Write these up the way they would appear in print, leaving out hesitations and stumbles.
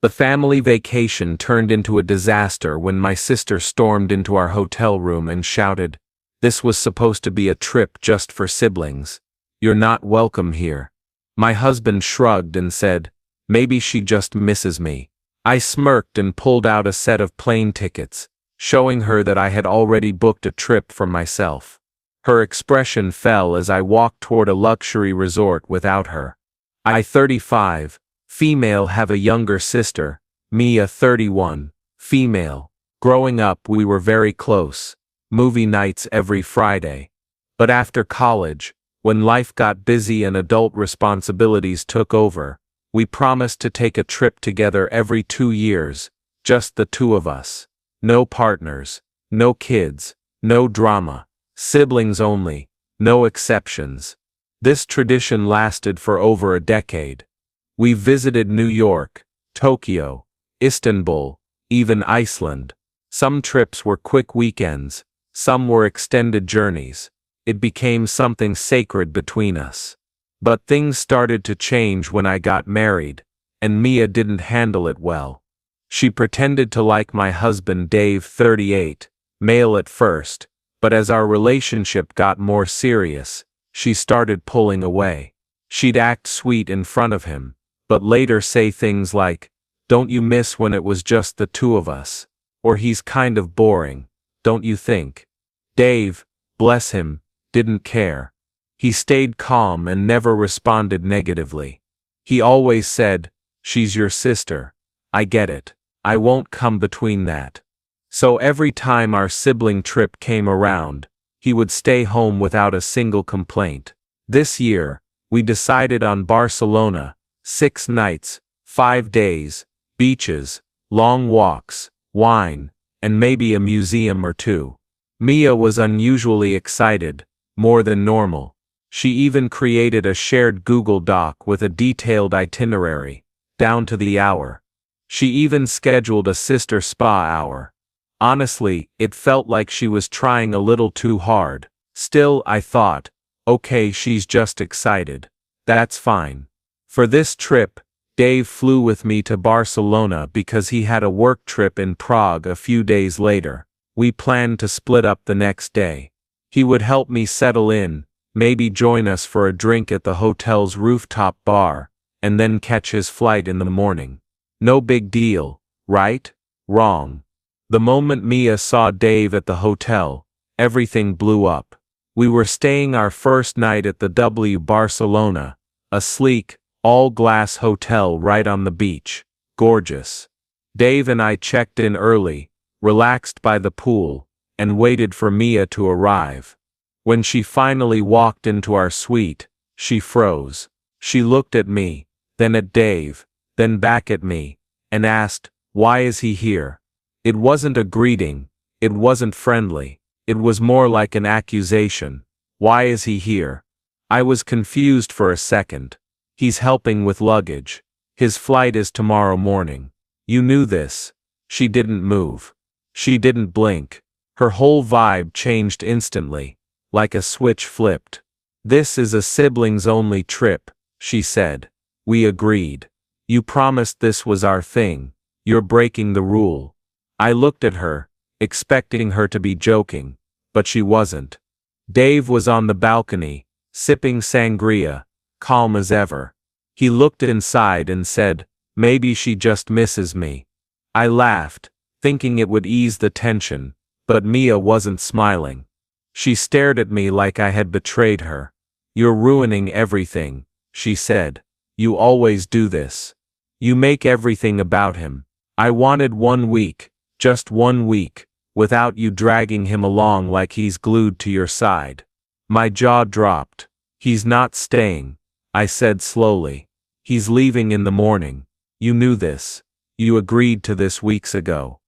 The family vacation turned into a disaster when my sister stormed into our hotel room and shouted, "This was supposed to be a trip just for siblings. You're not welcome here." My husband shrugged and said, "Maybe she just misses me." I smirked and pulled out a set of plane tickets, showing her that I had already booked a trip for myself. Her expression fell as I walked toward a luxury resort without her. I, 35, female, have a younger sister, Mia, 31, female. Growing up we were very close, movie nights every Friday. But after college, when life got busy and adult responsibilities took over, we promised to take a trip together every 2 years, just the two of us. No partners, no kids, no drama, siblings only, no exceptions. This tradition lasted for over a decade. We visited New York, Tokyo, Istanbul, even Iceland. Some trips were quick weekends, some were extended journeys. It became something sacred between us. But things started to change when I got married, and Mia didn't handle it well. She pretended to like my husband Dave, 38, male at first, but as our relationship got more serious, she started pulling away. She'd act sweet in front of him, but later say things like, "Don't you miss when it was just the two of us?" Or, "He's kind of boring, don't you think?" Dave, bless him, didn't care. He stayed calm and never responded negatively. He always said, "She's your sister. I get it. I won't come between that." So every time our sibling trip came around, he would stay home without a single complaint. This year, we decided on Barcelona, 6 nights, 5 days, beaches, long walks, wine, and maybe a museum or two. Mia was unusually excited, more than normal. She even created a shared Google Doc with a detailed itinerary, down to the hour. She even scheduled a sister spa hour. Honestly, it felt like she was trying a little too hard. Still, I thought, okay, she's just excited. That's fine. For this trip, Dave flew with me to Barcelona because he had a work trip in Prague a few days later. We planned to split up the next day. He would help me settle in, maybe join us for a drink at the hotel's rooftop bar, and then catch his flight in the morning. No big deal, right? Wrong. The moment Mia saw Dave at the hotel, everything blew up. We were staying our first night at the W Barcelona, a sleek, all-glass hotel right on the beach. Gorgeous. Dave and I checked in early, relaxed by the pool, and waited for Mia to arrive. When she finally walked into our suite, she froze. She looked at me, then at Dave, then back at me, and asked, "Why is he here?" It wasn't a greeting, it wasn't friendly, it was more like an accusation. Why is he here? I was confused for a second. He's helping with luggage. His flight is tomorrow morning. You knew this. She didn't move. She didn't blink. Her whole vibe changed instantly, like a switch flipped. "This is a siblings-only trip," she said. We agreed. "You promised this was our thing. You're breaking the rule." I looked at her, expecting her to be joking, but she wasn't. Dave was on the balcony, sipping sangria, calm as ever. He looked inside and said, "Maybe she just misses me." I laughed, thinking it would ease the tension, but Mia wasn't smiling. She stared at me like I had betrayed her. "You're ruining everything," she said. "You always do this. You make everything about him. I wanted 1 week, just 1 week, without you dragging him along like he's glued to your side." My jaw dropped. "He's not staying," I said slowly. "He's leaving in the morning. You knew this. You agreed to this weeks ago."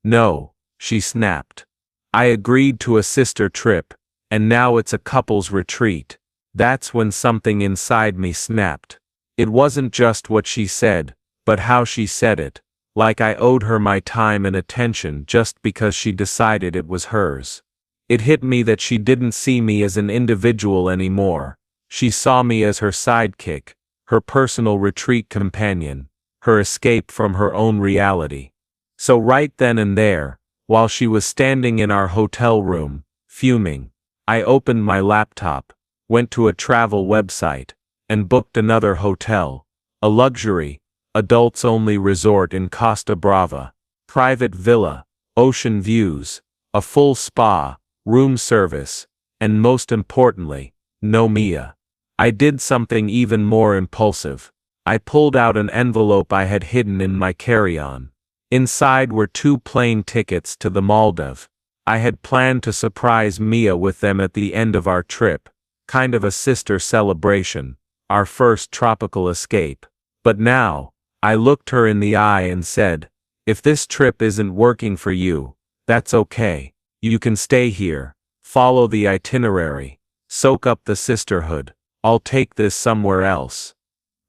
"No," she snapped. "I agreed to a sister trip, and now it's a couple's retreat." That's when something inside me snapped. It wasn't just what she said, but how she said it, like I owed her my time and attention just because she decided it was hers. It hit me that she didn't see me as an individual anymore. She saw me as her sidekick, her personal retreat companion. her escape from her own reality. So right then and there, while she was standing in our hotel room, fuming, I opened my laptop, went to a travel website, and booked another hotel, a luxury, adults-only resort in Costa Brava, private villa, ocean views, a full spa, room service, and most importantly, no Mia. I did something even more impulsive. I pulled out an envelope I had hidden in my carry-on. Inside were 2 plane tickets to the Maldives. I had planned to surprise Mia with them at the end of our trip, kind of a sister celebration, our first tropical escape. But now, I looked her in the eye and said, if this trip isn't working for you, that's okay. You can stay here, follow the itinerary, soak up the sisterhood. I'll take this somewhere else.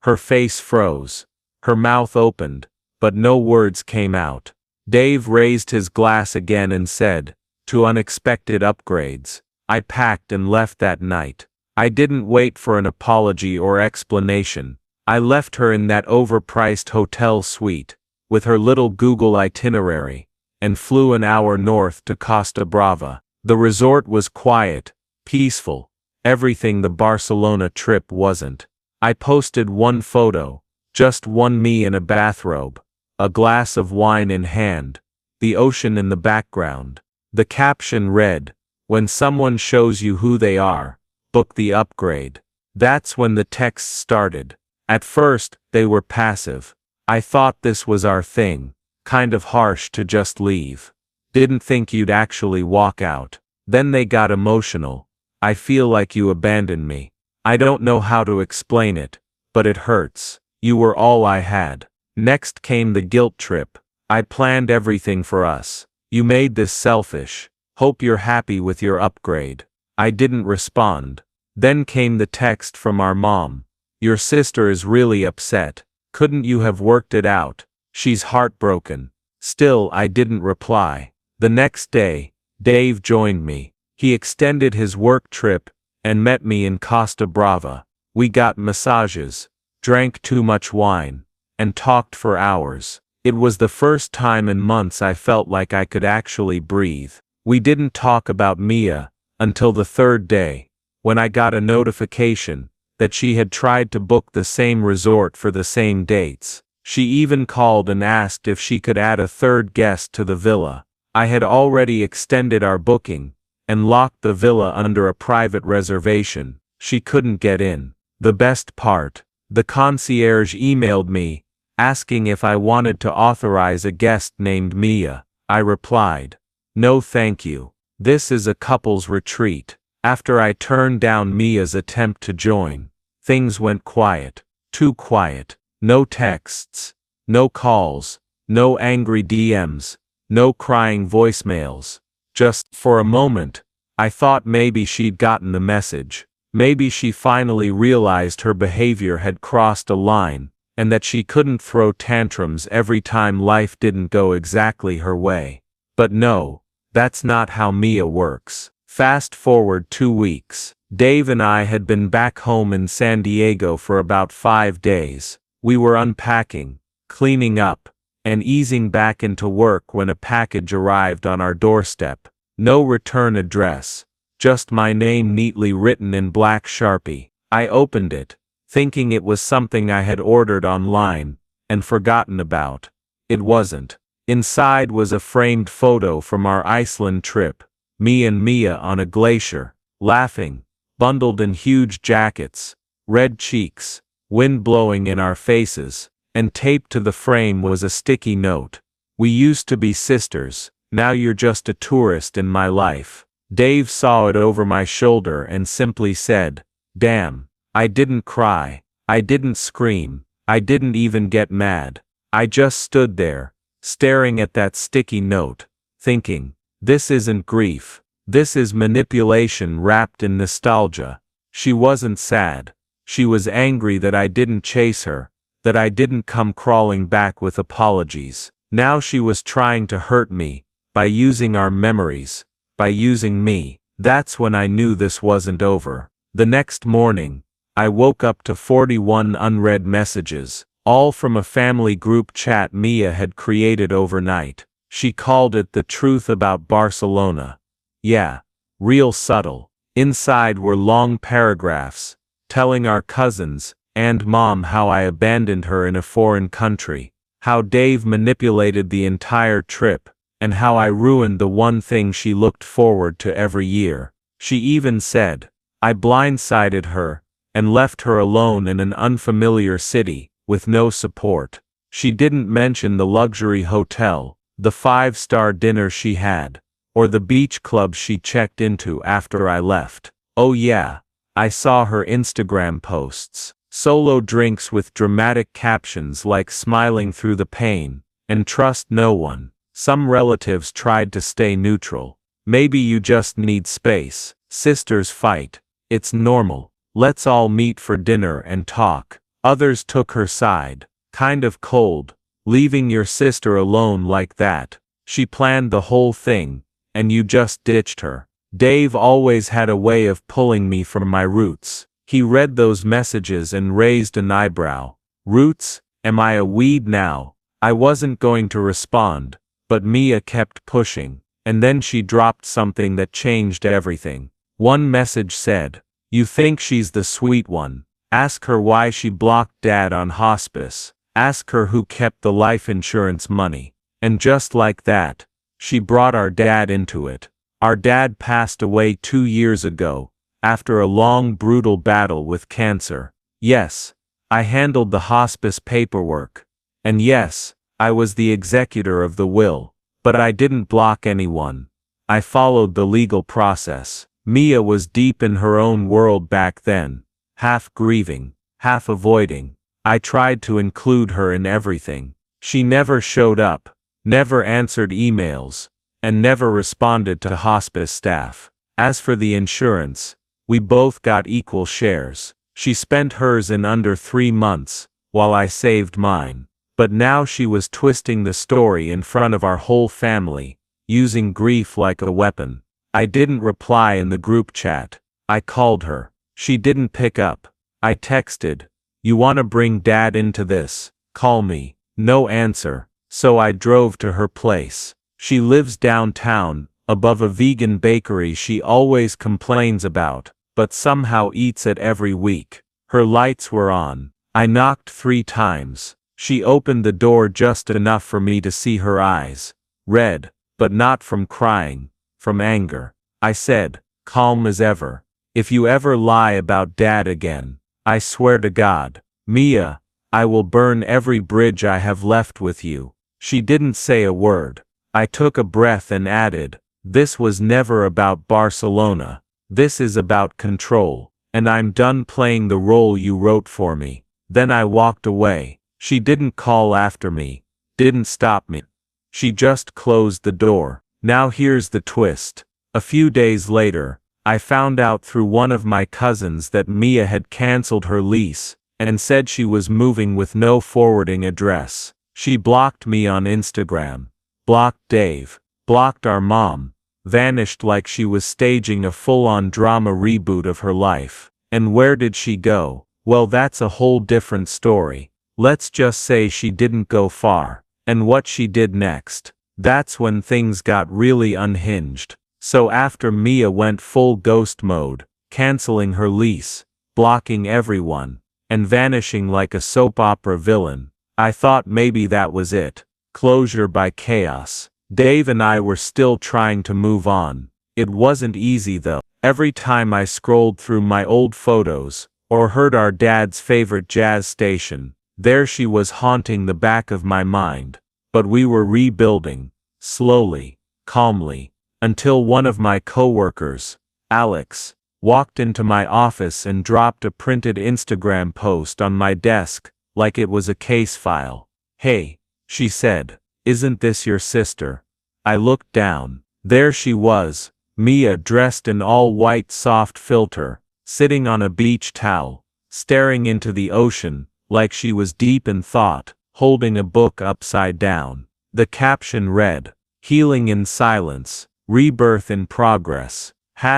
Her face froze. Her mouth opened, but no words came out. Dave raised his glass again and said, to unexpected upgrades. I packed and left that night. I didn't wait for an apology or explanation. I left her in that overpriced hotel suite, with her little Google itinerary, and flew an hour north to Costa Brava. The resort was quiet, peaceful, everything the Barcelona trip wasn't. I posted one photo, just one me in a bathrobe, a glass of wine in hand, the ocean in the background. The caption read, when someone shows you who they are, book the upgrade. That's when the texts started. At first, they were passive. I thought this was our thing, kind of harsh to just leave. Didn't think you'd actually walk out. Then they got emotional. I feel like you abandoned me. I don't know how to explain it, but it hurts. You were all I had. Next came the guilt trip. I planned everything for us. You made this selfish. Hope you're happy with your upgrade. I didn't respond. Then came the text from our mom. Your sister is really upset. Couldn't you have worked it out? She's heartbroken. Still, I didn't reply. The next day, Dave joined me. He extended his work trip and met me in Costa Brava. We got massages, drank too much wine, and talked for hours. It was the first time in months I felt like I could actually breathe. We didn't talk about Mia until the 3rd day, when I got a notification that she had tried to book the same resort for the same dates. She even called and asked if she could add a 3rd guest to the villa. I had already extended our booking and locked the villa under a private reservation. She couldn't get in. The best part, the concierge emailed me, asking if I wanted to authorize a guest named Mia. I replied, no thank you. This is a couple's retreat. After I turned down Mia's attempt to join, things went quiet. Too quiet. No texts, no calls, no angry DMs, no crying voicemails. Just, for a moment, I thought maybe she'd gotten the message. Maybe she finally realized her behavior had crossed a line, and that she couldn't throw tantrums every time life didn't go exactly her way. But no, that's not how Mia works. Fast forward 2 weeks. Dave and I had been back home in San Diego for about 5 days. We were unpacking, cleaning up, and easing back into work when a package arrived on our doorstep. No return address, just my name neatly written in black Sharpie. I opened it, thinking it was something I had ordered online and forgotten about. It wasn't. Inside was a framed photo from our Iceland trip, me and Mia on a glacier, laughing, bundled in huge jackets, red cheeks, wind blowing in our faces, and taped to the frame was a sticky note. We used to be sisters, now you're just a tourist in my life. Dave saw it over my shoulder and simply said, damn. I didn't cry, I didn't scream, I didn't even get mad. I just stood there, staring at that sticky note, thinking, this isn't grief, this is manipulation wrapped in nostalgia. She wasn't sad. She was angry that I didn't chase her, that I didn't come crawling back with apologies. Now she was trying to hurt me, by using our memories, by using me. That's when I knew this wasn't over. The next morning, I woke up to 41 unread messages, all from a family group chat Mia had created overnight. She called it The Truth About Barcelona. Yeah, real subtle. Inside were long paragraphs, telling our cousins and mom how I abandoned her in a foreign country, how Dave manipulated the entire trip, and how I ruined the one thing she looked forward to every year. She even said, I blindsided her, and left her alone in an unfamiliar city, with no support. She didn't mention the luxury hotel, the 5-star dinner she had, or the beach club she checked into after I left. Oh yeah, I saw her Instagram posts. Solo drinks with dramatic captions like smiling through the pain, and trust no one. Some relatives tried to stay neutral. Maybe you just need space. Sisters fight. It's normal. Let's all meet for dinner and talk. Others took her side. Kind of cold, leaving your sister alone like that. She planned the whole thing, and you just ditched her. Dave always had a way of pulling me from my roots. He read those messages and raised an eyebrow. Roots? Am I a weed now? I wasn't going to respond, but Mia kept pushing, and then she dropped something that changed everything. One message said, you think she's the sweet one. Ask her why she blocked Dad on hospice. Ask her who kept the life insurance money. And just like that, she brought our dad into it. Our dad passed away 2 years ago, after a long brutal battle with cancer. Yes, I handled the hospice paperwork. And yes, I was the executor of the will. But I didn't block anyone. I followed the legal process. Mia was deep in her own world back then, half grieving, half avoiding. I tried to include her in everything. She never showed up, never answered emails, and never responded to hospice staff. As for the insurance, we both got equal shares. She spent hers in under 3 months, while I saved mine. But now she was twisting the story in front of our whole family, using grief like a weapon. I didn't reply in the group chat. I called her. She didn't pick up. I texted, you wanna bring Dad into this? Call me. No answer. So I drove to her place. She lives downtown, above a vegan bakery she always complains about, but somehow eats it every week. Her lights were on. I knocked 3 times. She opened the door just enough for me to see her eyes. Red, but not from crying, from anger. I said, calm as ever, if you ever lie about Dad again, I swear to God, Mia, I will burn every bridge I have left with you. She didn't say a word. I took a breath and added, this was never about Barcelona. This is about control, and I'm done playing the role you wrote for me. Then I walked away. She didn't call after me, didn't stop me. She just closed the door. Now here's the twist. A few days later, I found out through one of my cousins that Mia had canceled her lease, and said she was moving with no forwarding address. She blocked me on Instagram, blocked Dave, blocked our mom, vanished like she was staging a full-on drama reboot of her life. And where did she go? Well, that's a whole different story. Let's just say she didn't go far. And what she did next, that's when things got really unhinged. So after Mia went full ghost mode, canceling her lease, blocking everyone, and vanishing like a soap opera villain, I thought maybe that was it. Closure by chaos. Dave and I were still trying to move on. It wasn't easy though. Every time I scrolled through my old photos, or heard our dad's favorite jazz station, there she was haunting the back of my mind. But we were rebuilding, slowly, calmly, until one of my coworkers, Alex, walked into my office and dropped a printed Instagram post on my desk, like it was a case file. Hey, she said, isn't this your sister? I looked down. There she was, Mia dressed in all white soft filter, sitting on a beach towel, staring into the ocean, like she was deep in thought, holding a book upside down. The caption read, Healing in Silence, Rebirth in Progress.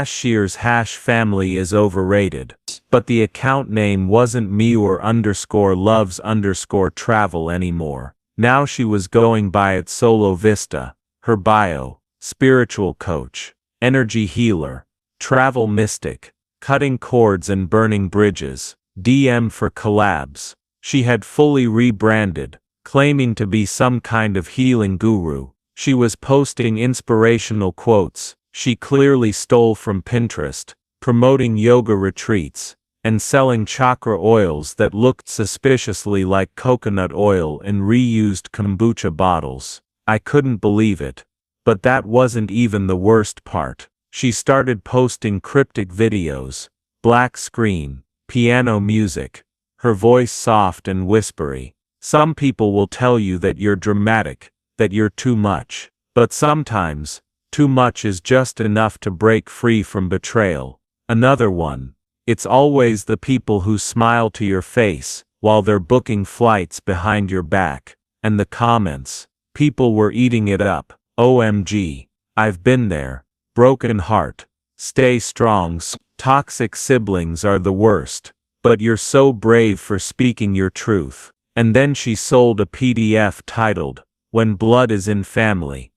Shears family is overrated. But the account name wasn't _loves_travel anymore. Now she was going by it Solo Vista. Her bio: spiritual coach, energy healer, travel mystic, cutting cords and burning bridges, DM for collabs. She had fully rebranded, claiming to be some kind of healing guru. She was posting inspirational quotes she clearly stole from Pinterest, promoting yoga retreats, and selling chakra oils that looked suspiciously like coconut oil in reused kombucha bottles. I couldn't believe it. But that wasn't even the worst part. She started posting cryptic videos, black screen, piano music, her voice soft and whispery. Some people will tell you that you're dramatic, that you're too much. But sometimes, too much is just enough to break free from betrayal. Another one: it's always the people who smile to your face while they're booking flights behind your back. And the comments: people were eating it up. OMG. I've been there. Broken heart. Stay strong. Toxic siblings are the worst. But you're so brave for speaking your truth. And then she sold a PDF titled, When Blood is in Family.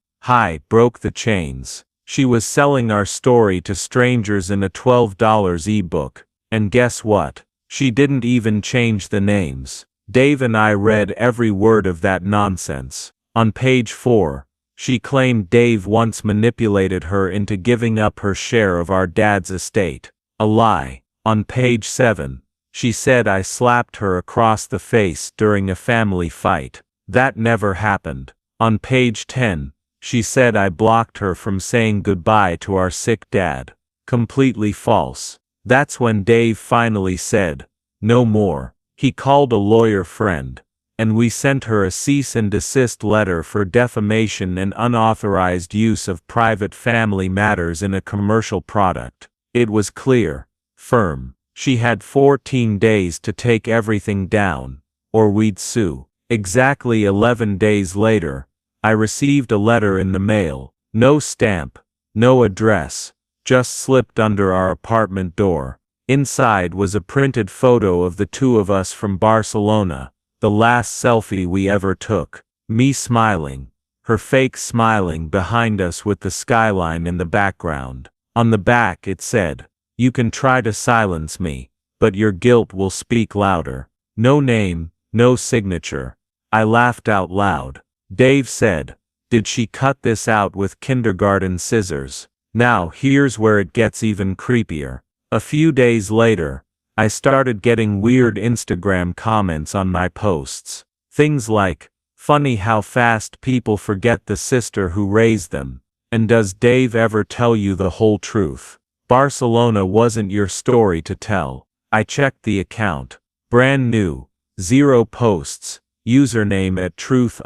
Broke the chains. She was selling our story to strangers in a $12 ebook. And guess what? She didn't even change the names. Dave and I read every word of that nonsense. On page 4, she claimed Dave once manipulated her into giving up her share of our dad's estate. A lie. On page 7, she said I slapped her across the face during a family fight. That never happened. On page 10, she said I blocked her from saying goodbye to our sick dad. Completely false. That's when Dave finally said, no more. He called a lawyer friend, and we sent her a cease and desist letter for defamation and unauthorized use of private family matters in a commercial product. It was clear, firm. She had 14 days to take everything down, or we'd sue. Exactly 11 days later, I received a letter in the mail. No stamp, no address, just slipped under our apartment door. Inside was a printed photo of the two of us from Barcelona, the last selfie we ever took. Me smiling, her fake smiling behind us with the skyline in the background. On the back it said, you can try to silence me, but your guilt will speak louder. No name, no signature. I laughed out loud. Dave said, did she cut this out with kindergarten scissors? Now here's where it gets even creepier. A few days later, I started getting weird Instagram comments on my posts. Things like, funny how fast people forget the sister who raised them. And does Dave ever tell you the whole truth? Barcelona wasn't your story to tell. I checked the account. Brand new. 0 posts. Username at truth_.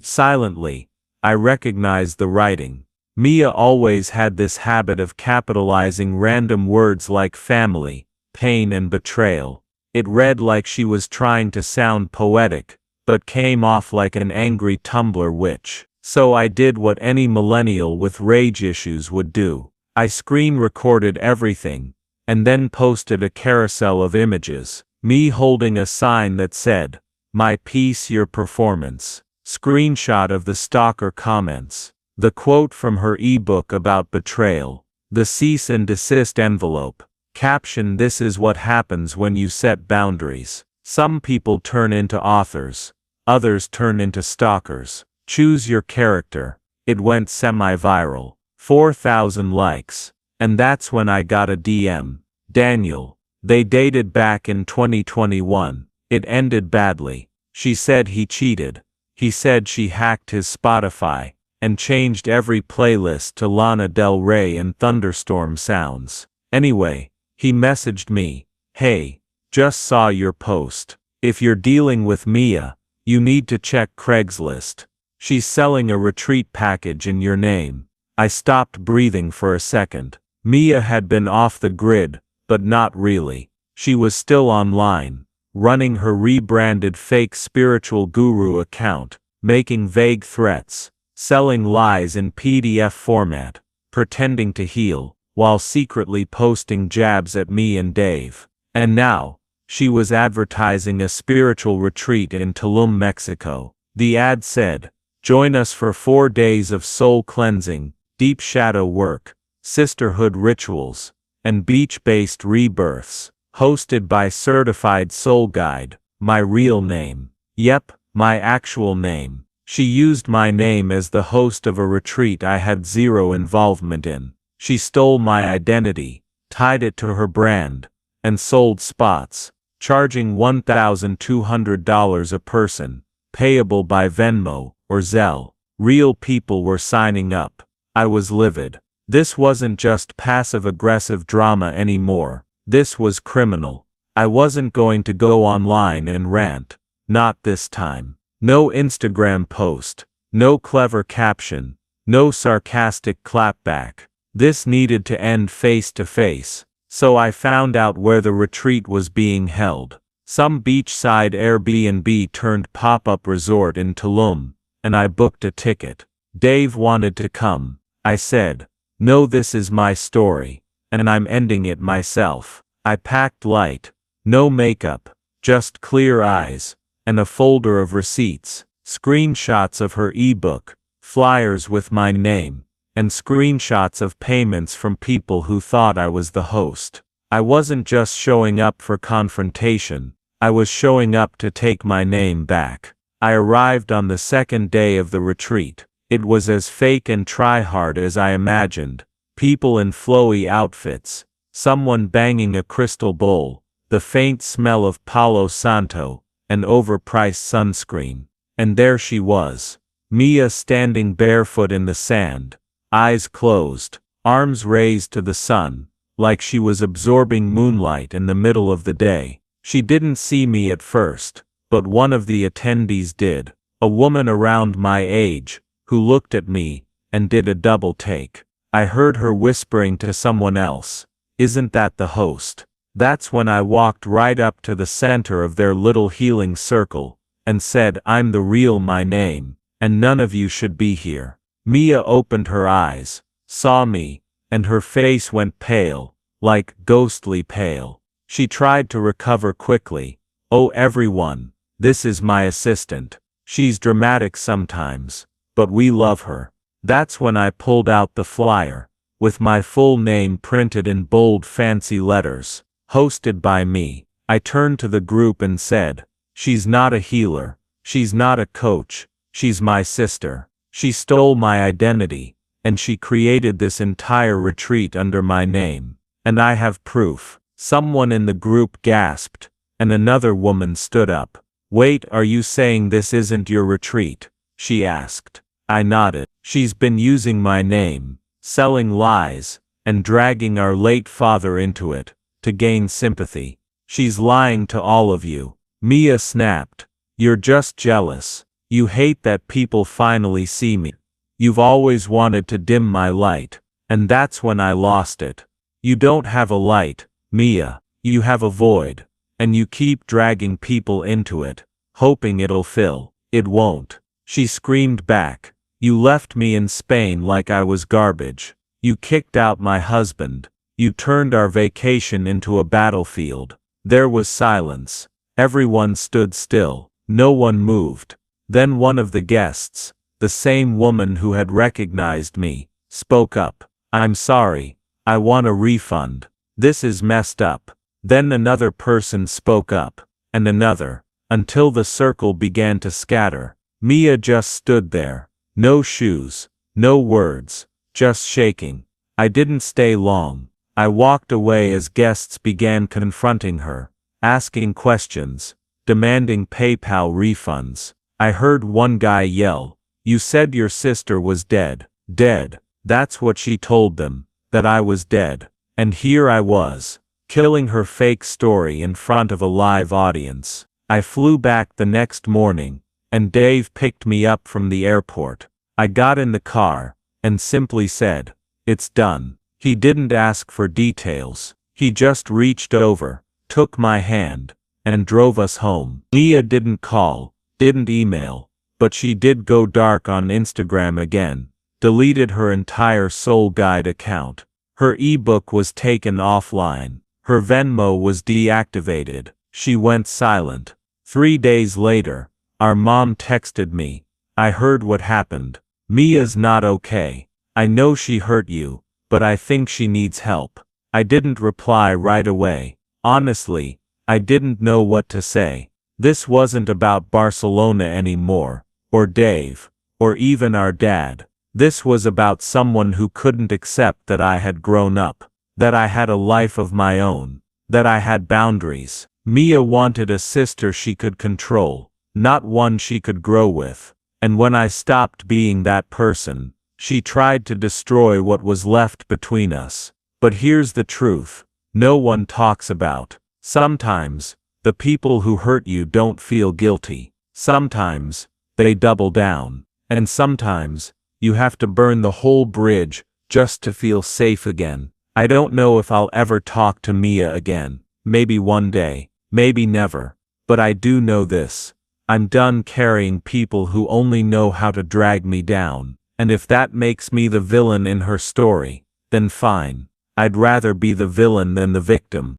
Silently, I recognized the writing. Mia always had this habit of capitalizing random words like family, pain and betrayal. It read like she was trying to sound poetic, but came off like an angry Tumblr witch. So I did what any millennial with rage issues would do. I screen recorded everything, and then posted a carousel of images. Me holding a sign that said, my piece your performance. Screenshot of the stalker comments. The quote from her ebook about betrayal. The cease and desist envelope. Caption: this is what happens when you set boundaries. Some people turn into authors. Others turn into stalkers. Choose your character. It went semi-viral. 4,000 likes. And that's when I got a DM. Daniel. They dated back in 2021. It ended badly. She said he cheated. He said she hacked his Spotify and changed every playlist to Lana Del Rey and thunderstorm sounds. Anyway, he messaged me, hey, just saw your post. If you're dealing with Mia, you need to check Craigslist. She's selling a retreat package in your name. I stopped breathing for a second. Mia had been off the grid, but not really. She was still online, running her rebranded fake spiritual guru account, making vague threats, selling lies in PDF format, pretending to heal. while secretly posting jabs at me and Dave. And now, she was advertising a spiritual retreat in Tulum, Mexico. The ad said, "Join us for 4 days of soul cleansing, deep shadow work, sisterhood rituals, and beach-based rebirths, hosted by certified soul guide," my real name. Yep, my actual name. She used my name as the host of a retreat I had zero involvement in. She stole my identity, tied it to her brand, and sold spots, charging $1,200 a person, payable by Venmo or Zelle. Real people were signing up. I was livid. This wasn't just passive-aggressive drama anymore. This was criminal. I wasn't going to go online and rant. Not this time. No Instagram post. No clever caption. No sarcastic clapback. This needed to end face to face. So I found out where the retreat was being held. Some beachside Airbnb turned pop-up resort in Tulum, and I booked a ticket. Dave wanted to come. I said, "No, this is my story, and I'm ending it myself." I packed light. No makeup, just clear eyes, and a folder of receipts, screenshots of her ebook, flyers with my name, and screenshots of payments from people who thought I was the host. I wasn't just showing up for confrontation, I was showing up to take my name back. I arrived on the second day of the retreat. It was as fake and try-hard as I imagined. People in flowy outfits, someone banging a crystal bowl, the faint smell of Palo Santo, and overpriced sunscreen. And there she was, Mia, standing barefoot in the sand, eyes closed, arms raised to the sun, like she was absorbing moonlight in the middle of the day. She didn't see me at first, but one of the attendees did, a woman around my age, who looked at me, and did a double take. I heard her whispering to someone else, "Isn't that the host?" That's when I walked right up to the center of their little healing circle, and said, "I'm the real my name, and none of you should be here." Mia opened her eyes, saw me, and her face went pale, like ghostly pale. She tried to recover quickly. "Oh everyone, this is my assistant. She's dramatic sometimes, but we love her." That's when I pulled out the flyer, with my full name printed in bold fancy letters, hosted by me. I turned to the group and said, "She's not a healer, she's not a coach, she's my sister. She stole my identity, and she created this entire retreat under my name. And I have proof." Someone in the group gasped, and another woman stood up. "Wait, are you saying this isn't your retreat?" she asked. I nodded. "She's been using my name, selling lies, and dragging our late father into it, to gain sympathy. She's lying to all of you." Mia snapped. "You're just jealous. You hate that people finally see me. You've always wanted to dim my light, and that's when I lost it. You don't have a light, Mia, you have a void, and you keep dragging people into it, hoping it'll fill. It won't." She screamed back. "You left me in Spain like I was garbage. You kicked out my husband. You turned our vacation into a battlefield." There was silence. Everyone stood still. No one moved. Then one of the guests, the same woman who had recognized me, spoke up. "I'm sorry. I want a refund. This is messed up." Then another person spoke up, and another, until the circle began to scatter. Mia just stood there. No shoes, no words, just shaking. I didn't stay long. I walked away as guests began confronting her, asking questions, demanding PayPal refunds. I heard one guy yell, "You said your sister was dead." Dead. That's what she told them, that I was dead. And here I was, killing her fake story in front of a live audience. I flew back the next morning, and Dave picked me up from the airport. I got in the car, and simply said, "It's done." He didn't ask for details. He just reached over, took my hand, and drove us home. Leah didn't call, didn't email, but she did go dark on Instagram again, deleted her entire Soul Guide account. Her ebook was taken offline. Her Venmo was deactivated. She went silent. 3 days later, our mom texted me. I heard what happened. Mia's not okay. I know she hurt you, but I think she needs help. I didn't reply right away. Honestly, I didn't know what to say. This wasn't about Barcelona anymore, or Dave, or even our dad. This was about someone who couldn't accept that I had grown up, that I had a life of my own, that I had boundaries. Mia wanted a sister she could control, not one she could grow with. And when I stopped being that person, she tried to destroy what was left between us. But here's the truth. No one talks about. Sometimes, the people who hurt you don't feel guilty. Sometimes, they double down. And sometimes, you have to burn the whole bridge just to feel safe again. I don't know if I'll ever talk to Mia again. Maybe one day, maybe never. But I do know this. I'm done carrying people who only know how to drag me down. And if that makes me the villain in her story, then fine. I'd rather be the villain than the victim.